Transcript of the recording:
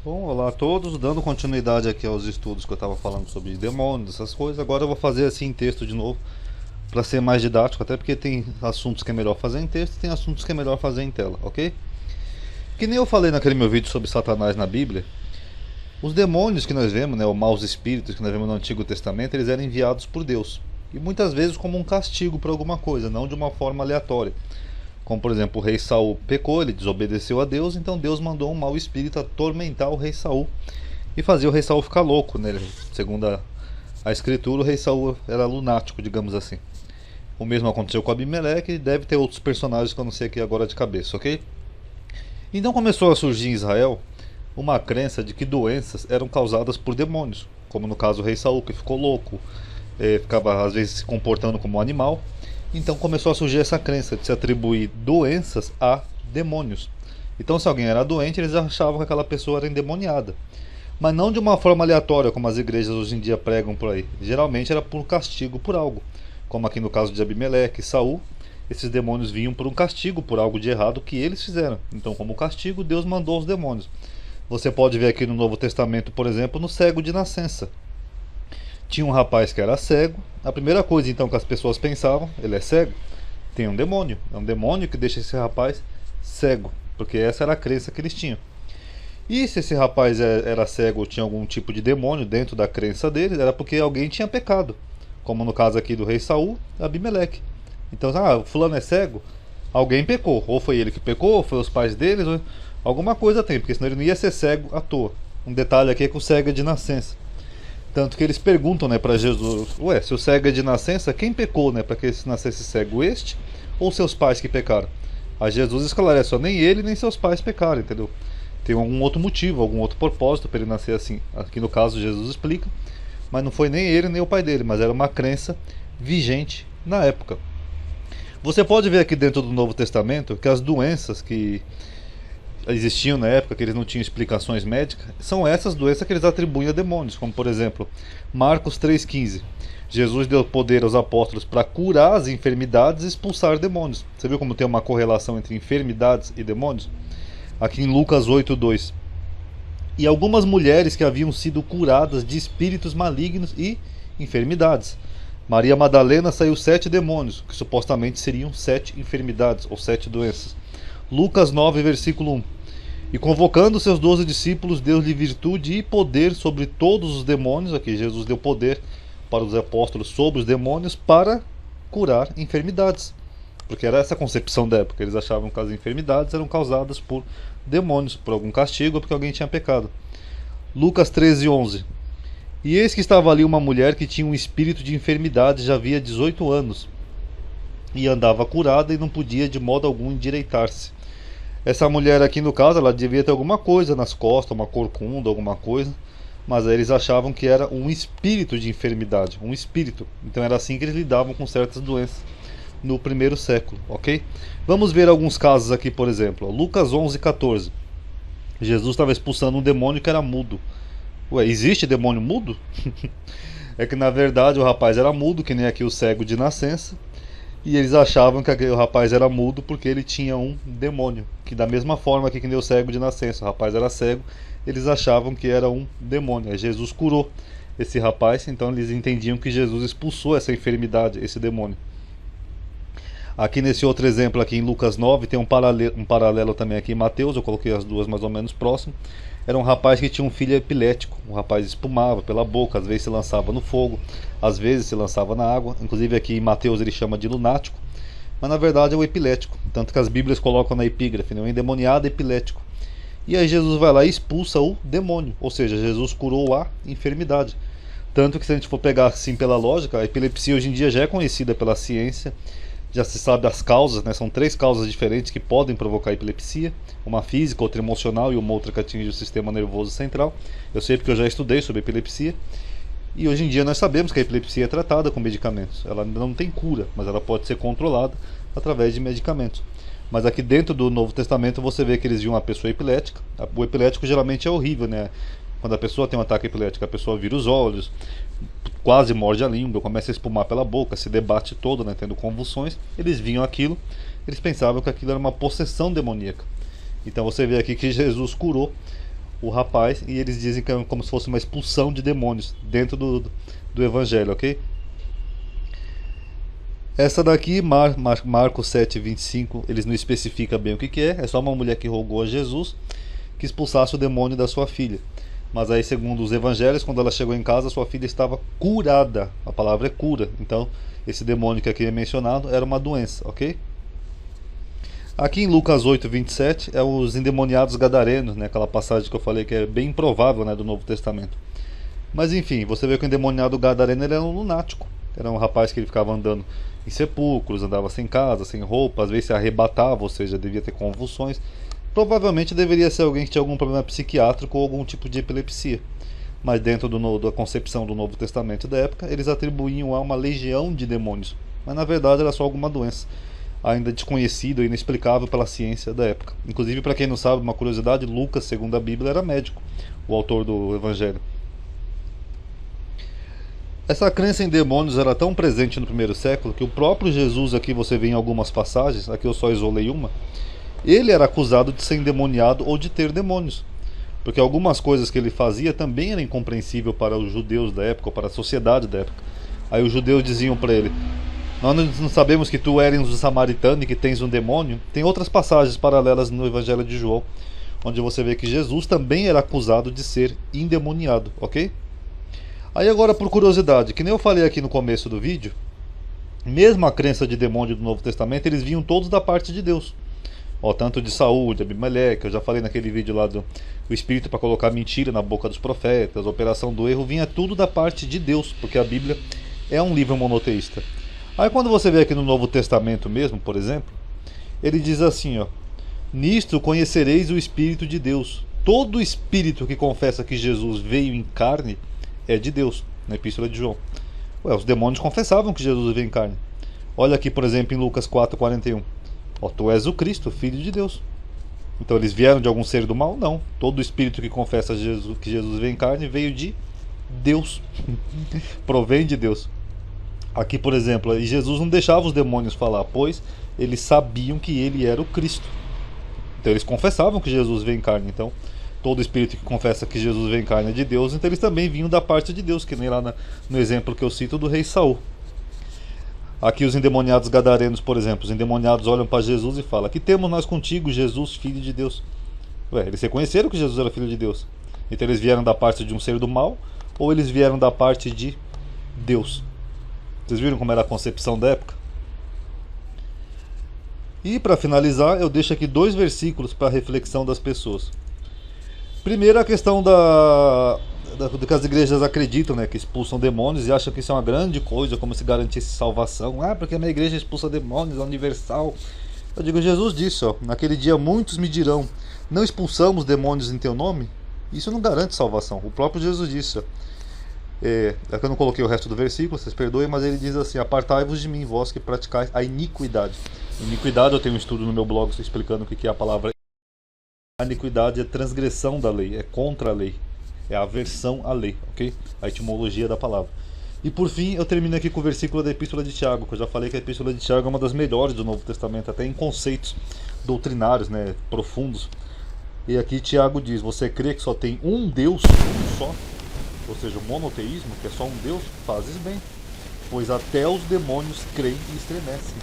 Bom, olá a todos, dando continuidade aqui aos estudos que eu estava falando sobre demônios, essas coisas. Agora eu vou fazer assim em texto de novo, para ser mais didático, até porque tem assuntos que é melhor fazer em texto e tem assuntos que é melhor fazer em tela, ok? Que nem eu falei naquele meu vídeo sobre Satanás na Bíblia, os demônios que nós vemos, né, os maus espíritos que nós vemos no Antigo Testamento, eles eram enviados por Deus. E muitas vezes como um castigo por alguma coisa, não de uma forma aleatória. Como por exemplo, o rei Saul pecou, ele desobedeceu a Deus, então Deus mandou um mau espírito atormentar o rei Saul e fazer o rei Saul ficar louco, né? Segundo a escritura, o rei Saul era lunático, digamos assim. O mesmo aconteceu com Abimeleque e deve ter outros personagens que eu não sei aqui agora de cabeça, ok? Então começou a surgir em Israel uma crença de que doenças eram causadas por demônios, como no caso o rei Saul, que ficou louco, ficava às vezes se comportando como um animal. Então começou a surgir essa crença de se atribuir doenças a demônios. Então se alguém era doente, eles achavam que aquela pessoa era endemoniada. Mas não de uma forma aleatória, como as igrejas hoje em dia pregam por aí. Geralmente era por castigo por algo. Como aqui no caso de Abimeleque e Saul, esses demônios vinham por um castigo, por algo de errado que eles fizeram. Então, como castigo, Deus mandou os demônios. Você pode ver aqui no Novo Testamento, por exemplo, no cego de nascença. Tinha um rapaz que era cego. A primeira coisa então que as pessoas pensavam, ele é cego, tem um demônio. É um demônio que deixa esse rapaz cego, porque essa era a crença que eles tinham. E se esse rapaz era cego ou tinha algum tipo de demônio dentro da crença deles, era porque alguém tinha pecado. Como no caso aqui do rei Saul, Abimeleque. Então, o fulano é cego, alguém pecou. Ou foi ele que pecou, ou foi os pais deles, ou alguma coisa tem, porque senão ele não ia ser cego à toa. Um detalhe aqui é que o cego é de nascença. Tanto que eles perguntam, né, para Jesus: ué, se o cego é de nascença, quem pecou, né, para que ele nascesse cego, este ou seus pais que pecaram? Aí Jesus esclarece: ó, nem ele nem seus pais pecaram, entendeu? Tem algum outro motivo, algum outro propósito para ele nascer assim. Aqui no caso Jesus explica, mas não foi nem ele nem o pai dele, mas era uma crença vigente na época. Você pode ver aqui dentro do Novo Testamento que as doenças que existiam na época, que eles não tinham explicações médicas, são essas doenças que eles atribuem a demônios, como por exemplo, Marcos 3,15. Jesus deu poder aos apóstolos para curar as enfermidades e expulsar demônios. Você viu como tem uma correlação entre enfermidades e demônios? Aqui em Lucas 8,2. E algumas mulheres que haviam sido curadas de espíritos malignos e enfermidades. Maria Madalena saiu 7 demônios, que supostamente seriam 7 enfermidades ou 7 doenças. Lucas 9, versículo 1. E convocando seus 12 discípulos, deu-lhe virtude e poder sobre todos os demônios. Aqui Jesus deu poder para os apóstolos sobre os demônios para curar enfermidades. Porque era essa a concepção da época. Eles achavam que as enfermidades eram causadas por demônios, por algum castigo ou porque alguém tinha pecado. Lucas 13, 11. E eis que estava ali uma mulher que tinha um espírito de enfermidade já havia 18 anos. E andava curada e não podia de modo algum endireitar-se. Essa mulher aqui no caso, ela devia ter alguma coisa nas costas, uma corcunda, alguma coisa. Mas aí eles achavam que era um espírito de enfermidade, um espírito. Então era assim que eles lidavam com certas doenças no primeiro século, ok? Vamos ver alguns casos aqui, por exemplo. Lucas 11, 14. Jesus estava expulsando um demônio que era mudo. Ué, existe demônio mudo? É que na verdade o rapaz era mudo, que nem aqui o cego de nascença. E eles achavam que o rapaz era mudo porque ele tinha um demônio. Que da mesma forma que nem o cego de nascença, o rapaz era cego, eles achavam que era um demônio. Aí Jesus curou esse rapaz, então eles entendiam que Jesus expulsou essa enfermidade, esse demônio. Aqui nesse outro exemplo aqui em Lucas 9, tem um paralelo também aqui em Mateus, eu coloquei as duas mais ou menos próximo. Era um rapaz que tinha um filho epilético. O rapaz espumava pela boca, às vezes se lançava no fogo, às vezes se lançava na água. Inclusive aqui em Mateus ele chama de lunático, mas na verdade é o epilético. Tanto que as Bíblias colocam na epígrafe, né? O endemoniado epilético. E aí Jesus vai lá e expulsa o demônio, ou seja, Jesus curou a enfermidade. Tanto que se a gente for pegar assim pela lógica, a epilepsia hoje em dia já é conhecida pela ciência. Já se sabe as causas, né? São 3 causas diferentes que podem provocar epilepsia. Uma física, outra emocional e uma outra que atinge o sistema nervoso central. Eu sei porque eu já estudei sobre epilepsia. E hoje em dia nós sabemos que a epilepsia é tratada com medicamentos. Ela ainda não tem cura, mas ela pode ser controlada através de medicamentos. Mas aqui dentro do Novo Testamento você vê que eles viam uma pessoa epilética. O epilético geralmente é horrível, né? Quando a pessoa tem um ataque epilético, a pessoa vira os olhos, quase morde a língua, começa a espumar pela boca, se debate todo, né, tendo convulsões. Eles viam aquilo, eles pensavam que aquilo era uma possessão demoníaca. Então você vê aqui que Jesus curou o rapaz, e eles dizem que é como se fosse uma expulsão de demônios dentro do evangelho, ok? Essa daqui, Marcos 7:25, eles não especificam bem o que é só uma mulher que rogou a Jesus que expulsasse o demônio da sua filha. Mas aí, segundo os evangelhos, quando ela chegou em casa, sua filha estava curada. A palavra é cura. Então, esse demônio que aqui é mencionado era uma doença, ok? Aqui em Lucas 8:27 é os endemoniados gadarenos, né? Aquela passagem que eu falei que é bem improvável, né, do Novo Testamento. Mas enfim, você vê que o endemoniado gadareno ele era um lunático. Era um rapaz que ele ficava andando em sepulcros, andava sem casa, sem roupa, às vezes se arrebatava, ou seja, devia ter convulsões. Provavelmente deveria ser alguém que tinha algum problema psiquiátrico ou algum tipo de epilepsia. Mas dentro da concepção do Novo Testamento da época, eles atribuíam a uma legião de demônios. Mas na verdade era só alguma doença, ainda desconhecida e inexplicável pela ciência da época. Inclusive, para quem não sabe, uma curiosidade, Lucas, segundo a Bíblia, era médico, o autor do Evangelho. Essa crença em demônios era tão presente no primeiro século que o próprio Jesus, aqui você vê em algumas passagens, aqui eu só isolei uma, ele era acusado de ser endemoniado ou de ter demônios. Porque algumas coisas que ele fazia também eram incompreensíveis para os judeus da época, ou para a sociedade da época. Aí os judeus diziam para ele: nós não sabemos que tu eres um samaritano e que tens um demônio? Tem outras passagens paralelas no Evangelho de João, onde você vê que Jesus também era acusado de ser endemoniado, ok? Aí agora, por curiosidade, que nem eu falei aqui no começo do vídeo, mesmo a crença de demônio do Novo Testamento, eles vinham todos da parte de Deus. Ó, tanto de Saúl, de Abimeleque, eu já falei naquele vídeo lá do espírito para colocar mentira na boca dos profetas, a operação do erro, vinha tudo da parte de Deus, porque a Bíblia é um livro monoteísta. Aí quando você vê aqui no Novo Testamento mesmo, por exemplo, ele diz assim, ó: nisto conhecereis o Espírito de Deus. Todo espírito que confessa que Jesus veio em carne é de Deus, na Epístola de João. Ué, os demônios confessavam que Jesus veio em carne. Olha aqui, por exemplo, em Lucas 4:41. Ó, tu és o Cristo, Filho de Deus. Então eles vieram de algum ser do mal? Não. Todo espírito que confessa que Jesus veio em carne veio de Deus. Provém de Deus. Aqui, por exemplo, Jesus não deixava os demônios falar, pois eles sabiam que ele era o Cristo. Então eles confessavam que Jesus veio em carne. Então todo espírito que confessa que Jesus veio em carne é de Deus, então eles também vinham da parte de Deus, que nem lá no exemplo que eu cito do rei Saul. Aqui os endemoniados gadarenos, por exemplo, os endemoniados olham para Jesus e falam: que temos nós contigo, Jesus, Filho de Deus? Ué, eles reconheceram que Jesus era Filho de Deus. Então eles vieram da parte de um ser do mal, ou eles vieram da parte de Deus? Vocês viram como era a concepção da época? E para finalizar, eu deixo aqui 2 versículos para a reflexão das pessoas. Primeiro, a questão do que as igrejas acreditam, né, que expulsam demônios e acham que isso é uma grande coisa, como se garantisse salvação. Ah, porque a minha igreja expulsa demônios, é universal. Eu digo, Jesus disse, ó: naquele dia muitos me dirão: não expulsamos demônios em teu nome? Isso não garante salvação. O próprio Jesus disse, ó. É que eu não coloquei o resto do versículo, vocês perdoem, mas ele diz assim: apartai-vos de mim, vós que praticais a iniquidade. Iniquidade, eu tenho um estudo no meu blog explicando o que é a palavra. A iniquidade é transgressão da lei, é contra a lei, é aversão à lei, ok? A etimologia da palavra. E por fim, eu termino aqui com o versículo da Epístola de Tiago, que eu já falei que a Epístola de Tiago é uma das melhores do Novo Testamento, até em conceitos doutrinários, né, profundos. E aqui Tiago diz: você crê que só tem um Deus, um só? Ou seja, o monoteísmo, que é só um Deus? Fazes bem, pois até os demônios creem e estremecem.